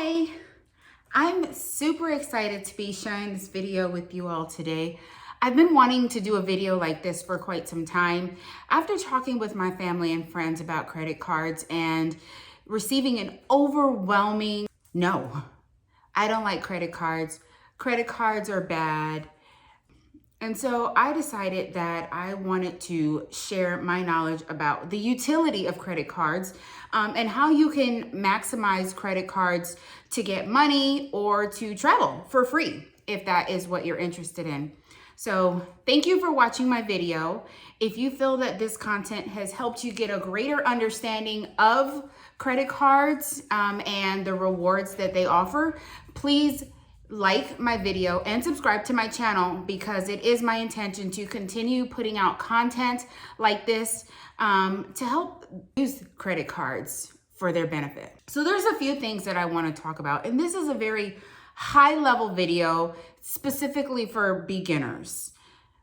Hi, I'm super excited to be sharing this video with you all today. I've been wanting to do a video like this for quite some time. After talking with my family and friends about credit cards and receiving an overwhelming no, I don't like credit cards. Credit cards are bad. And so I decided that I wanted to share my knowledge about the utility of credit cards and how you can maximize credit cards to get money or to travel for free, if that is what you're interested in. So thank you for watching my video. If you feel that this content has helped you get a greater understanding of credit cards and the rewards that they offer, please like my video and subscribe to my channel, because it is my intention to continue putting out content like this to help use credit cards for their benefit. So there's a few things that I want to talk about, and this is a very high level video specifically for beginners.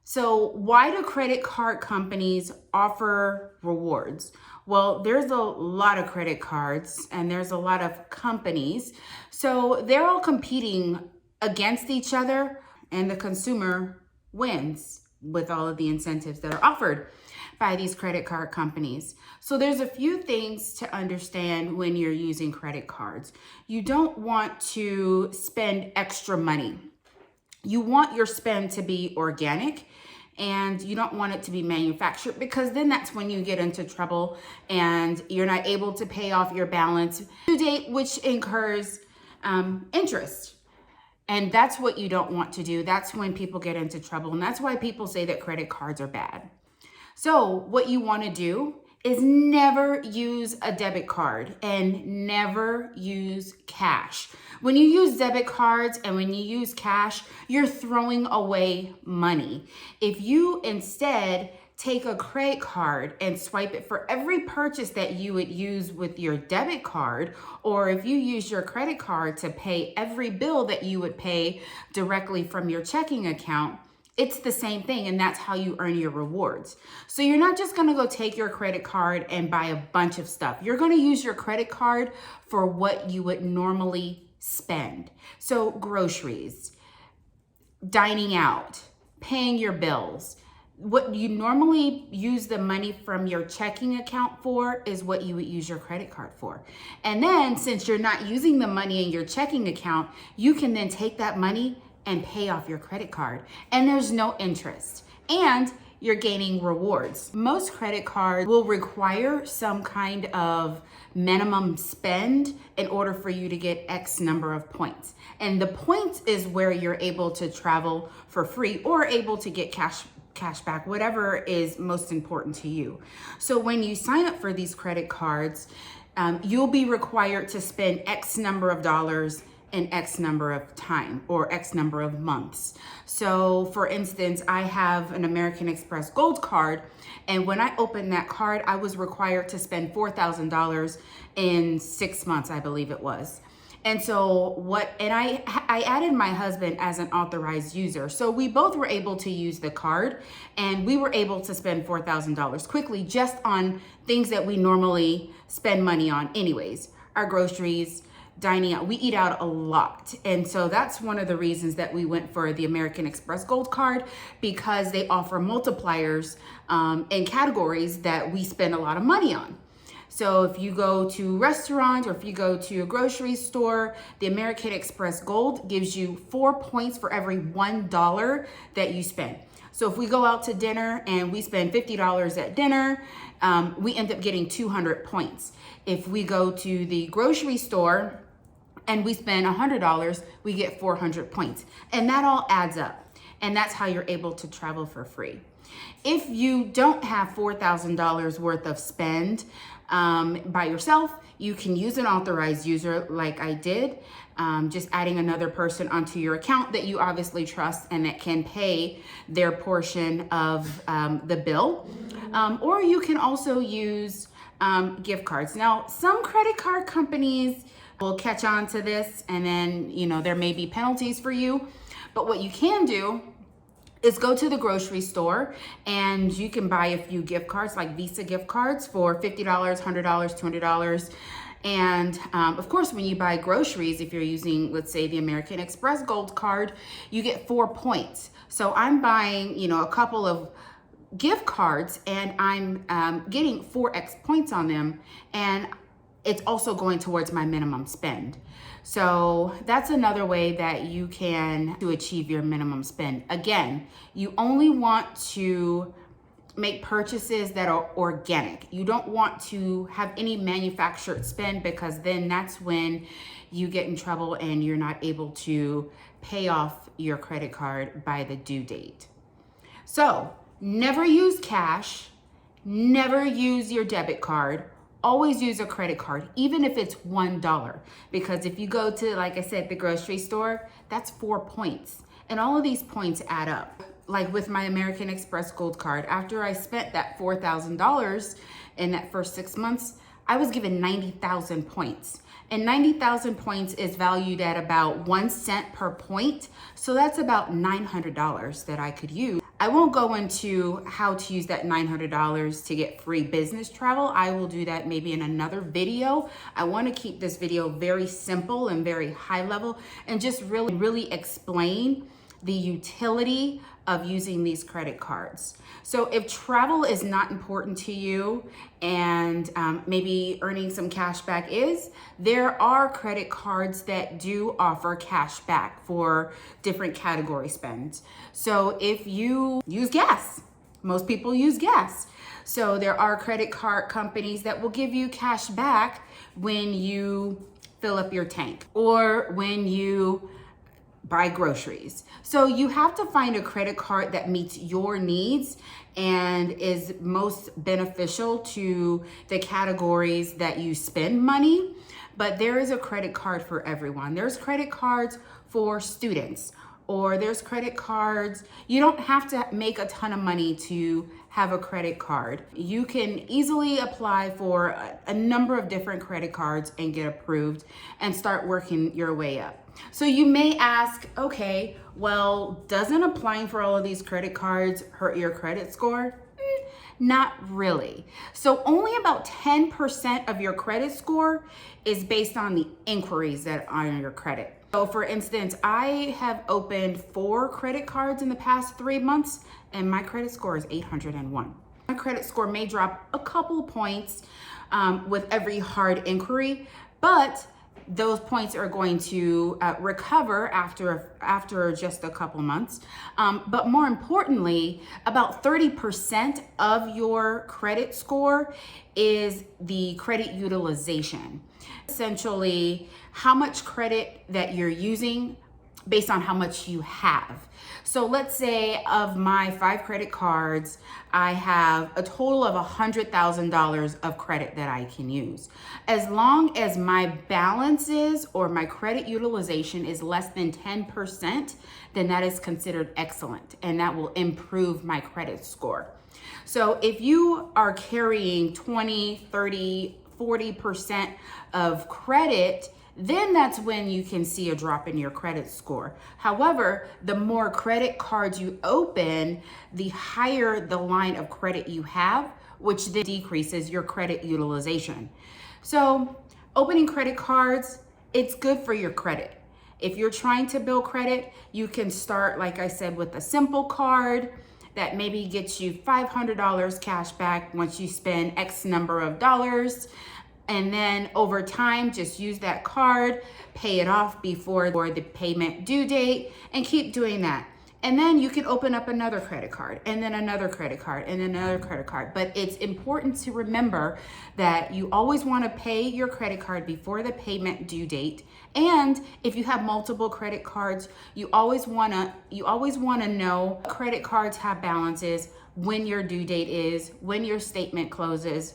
So why do credit card companies offer rewards? Well, there's a lot of credit cards and there's a lot of companies. So they're all competing against each other, and the consumer wins with all of the incentives that are offered by these credit card companies. So there's a few things to understand when you're using credit cards. You don't want to spend extra money. You want your spend to be organic, and you don't want it to be manufactured, because then that's when you get into trouble and you're not able to pay off your balance due date, which incurs interest. And that's what you don't want to do. That's when people get into trouble. And that's why people say that credit cards are bad. So what you want to do is never use a debit card and never use cash. When you use debit cards and when you use cash, you're throwing away money. If you instead take a credit card and swipe it for every purchase that you would use with your debit card, or if you use your credit card to pay every bill that you would pay directly from your checking account, it's the same thing, and that's how you earn your rewards. So you're not just gonna go take your credit card and buy a bunch of stuff. You're gonna use your credit card for what you would normally spend. So groceries, dining out, paying your bills. What you normally use the money from your checking account for is what you would use your credit card for. And then since you're not using the money in your checking account, you can then take that money and pay off your credit card. And there's no interest. And you're gaining rewards. Most credit cards will require some kind of minimum spend in order for you to get X number of points. And the points is where you're able to travel for free or able to get cash back, whatever is most important to you. So when you sign up for these credit cards, you'll be required to spend X number of dollars in X number of time or X number of months. So for instance, I have an American Express Gold card, and when I opened that card, I was required to spend $4,000 in 6 months, I believe it was. And so I added my husband as an authorized user. So we both were able to use the card, and we were able to spend $4,000 quickly just on things that we normally spend money on anyways. Our groceries, dining out, we eat out a lot. And so that's one of the reasons that we went for the American Express Gold card, because they offer multipliers in categories that we spend a lot of money on. So if you go to a restaurant or if you go to a grocery store, the American Express Gold gives you 4 points for every $1 that you spend. So if we go out to dinner and we spend $50 at dinner, we end up getting 200 points. If we go to the grocery store and we spend $100, we get 400 points. And that all adds up. And that's how you're able to travel for free. If you don't have $4,000 worth of spend by yourself, you can use an authorized user like I did, just adding another person onto your account that you obviously trust and that can pay their portion of the bill. Or you can also use gift cards. Now, some credit card companies will catch on to this, and then, there may be penalties for you. But what you can do is go to the grocery store and you can buy a few gift cards, like Visa gift cards for $50, $100, $200. And of course, when you buy groceries, if you're using, let's say, the American Express Gold Card, you get 4 points. So I'm buying, you know, a couple of gift cards and I'm getting 4x points on them, and it's also going towards my minimum spend. So that's another way that you can to achieve your minimum spend. Again, you only want to make purchases that are organic. You don't want to have any manufactured spend, because then that's when you get in trouble and you're not able to pay off your credit card by the due date. So never use cash, never use your debit card, always use a credit card, even if it's $1. Because if you go to, like I said, the grocery store, that's 4 points. And all of these points add up. Like with my American Express Gold Card, after I spent that $4,000 in that first 6 months, I was given 90,000 points. And 90,000 points is valued at about 1 cent per point. So that's about $900 that I could use. I won't go into how to use that $900 to get free business travel. I will do that maybe in another video. I want to keep this video very simple and very high level, and just really explain the utility of using these credit cards. So if travel is not important to you, and maybe earning some cash back is, there are credit cards that do offer cash back for different category spends. So if you use gas, most people use gas. So there are credit card companies that will give you cash back when you fill up your tank or when you buy groceries. So you have to find a credit card that meets your needs and is most beneficial to the categories that you spend money. But there is a credit card for everyone. There's credit cards for students, or there's credit cards. You don't have to make a ton of money to have a credit card. You can easily apply for a number of different credit cards and get approved and start working your way up. So you may ask, okay, well, doesn't applying for all of these credit cards hurt your credit score? Not really. So only about 10% of your credit score is based on the inquiries that are on your credit. So for instance, I have opened 4 credit cards in the past 3 months, and my credit score is 801. My credit score may drop a couple points with every hard inquiry, but those points are going to recover after just a couple months. But more importantly, about 30% of your credit score is the credit utilization. Essentially, how much credit that you're using based on how much you have. So let's say of my 5 credit cards, I have a total of $100,000 of credit that I can use. As long as my balances or my credit utilization is less than 10%, then that is considered excellent, and that will improve my credit score. So if you are carrying 20, 30, 40% of credit, then that's when you can see a drop in your credit score. However, the more credit cards you open, the higher the line of credit you have, which then decreases your credit utilization. So opening credit cards, it's good for your credit. If you're trying to build credit, you can start, like I said, with a simple card that maybe gets you $500 cash back once you spend X number of dollars. And then over time, just use that card, pay it off before the payment due date, and keep doing that. And then you can open up another credit card, and then another credit card, and then another credit card. But it's important to remember that you always want to pay your credit card before the payment due date. And if you have multiple credit cards, you always want to know credit cards have balances, when your due date is, when your statement closes.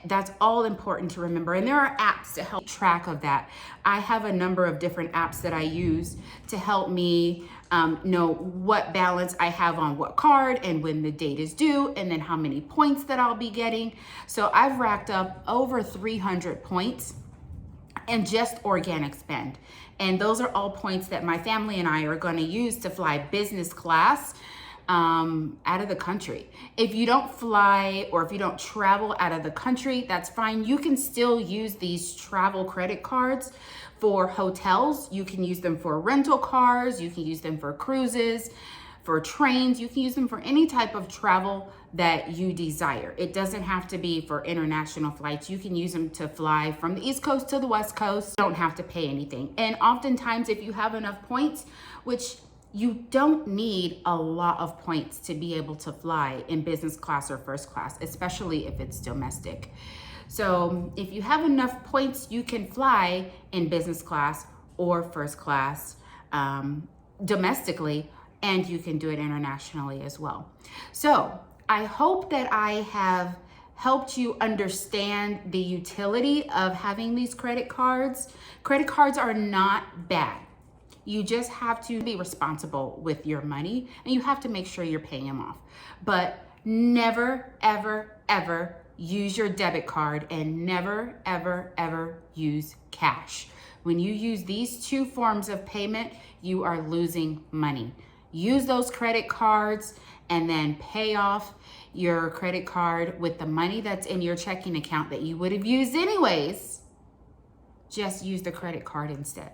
That's all important to remember. And there are apps to help track of that. I have a number of different apps that I use to help me know what balance I have on what card and when the date is due, and then how many points that I'll be getting. So I've racked up over 300 points and just organic spend. And those are all points that my family and I are going to use to fly business class out of the country. If you don't fly or if you don't travel out of the country, that's fine. You can still use these travel credit cards for hotels. You can use them for rental cars. You can use them for cruises, for trains. You can use them for any type of travel that you desire. It doesn't have to be for international flights. You can use them to fly from the East Coast to the West Coast. You don't have to pay anything. And oftentimes, if you have enough points, which you don't need a lot of points to be able to fly in business class or first class, especially if it's domestic. So if you have enough points, you can fly in business class or first class domestically, and you can do it internationally as well. So I hope that I have helped you understand the utility of having these credit cards. Credit cards are not bad. You just have to be responsible with your money, and you have to make sure you're paying them off. But never, ever, ever use your debit card, and never, ever, ever use cash. When you use these two forms of payment, you are losing money. Use those credit cards and then pay off your credit card with the money that's in your checking account that you would have used anyways. Just use the credit card instead.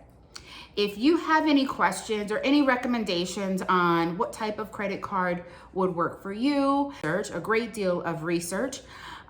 If you have any questions or any recommendations on what type of credit card would work for you, search a great deal of research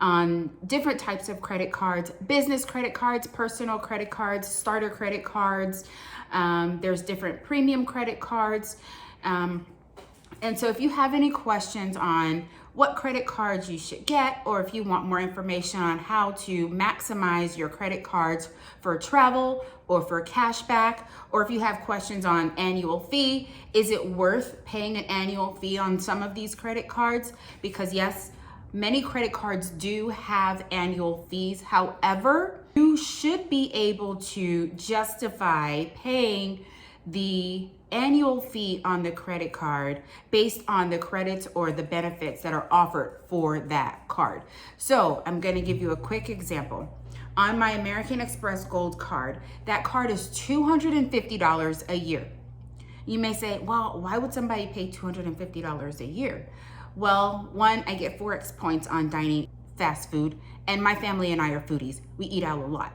on different types of credit cards, business credit cards, personal credit cards, starter credit cards. There's different premium credit cards. And so if you have any questions on what credit cards you should get, or if you want more information on how to maximize your credit cards for travel or for cash back, or if you have questions on annual fee, is it worth paying an annual fee on some of these credit cards? Because yes, many credit cards do have annual fees. However, you should be able to justify paying the annual fee on the credit card based on the credits or the benefits that are offered for that card. So I'm going to give you a quick example. On my American Express Gold card, that card is $250 a year. You may say, well, why would somebody pay $250 a year? Well, one, I get 4x points on dining fast food, and my family and I are foodies. We eat out a lot.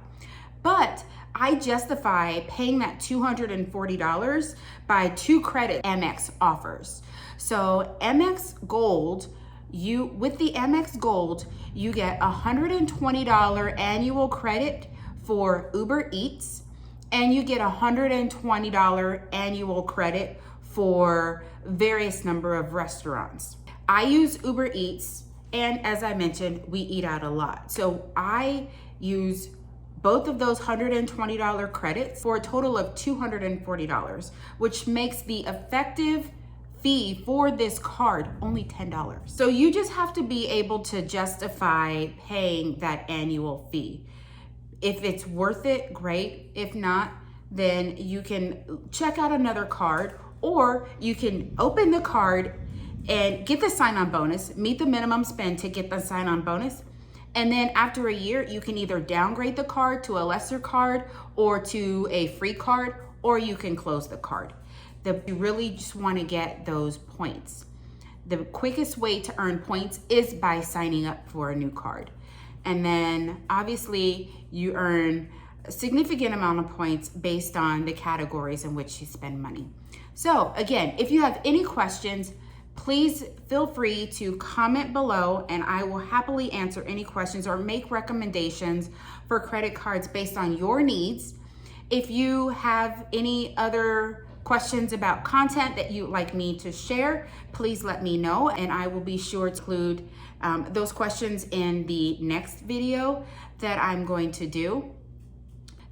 But I justify paying that $240 by 2 credit Amex offers. So Amex Gold, with the Amex Gold, you get $120 annual credit for Uber Eats, and you get $120 annual credit for various number of restaurants. I use Uber Eats, and as I mentioned, we eat out a lot. So I use both of those $120 credits for a total of $240, which makes the effective fee for this card only $10. So you just have to be able to justify paying that annual fee. If it's worth it, great. If not, then you can check out another card, or you can open the card and get the sign-on bonus, meet the minimum spend to get the sign-on bonus. And then after a year, you can either downgrade the card to a lesser card or to a free card, or you can close the card. You really just want to get those points. The quickest way to earn points is by signing up for a new card. And then obviously you earn a significant amount of points based on the categories in which you spend money. So again, if you have any questions, please feel free to comment below, and I will happily answer any questions or make recommendations for credit cards based on your needs. If you have any other questions about content that you'd like me to share, please let me know, and I will be sure to include those questions in the next video that I'm going to do.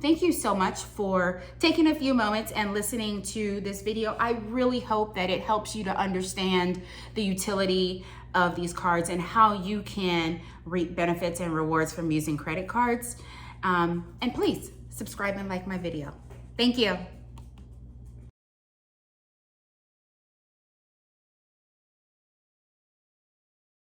Thank you so much for taking a few moments and listening to this video. I really hope that it helps you to understand the utility of these cards and how you can reap benefits and rewards from using credit cards. And please subscribe and like my video. Thank you.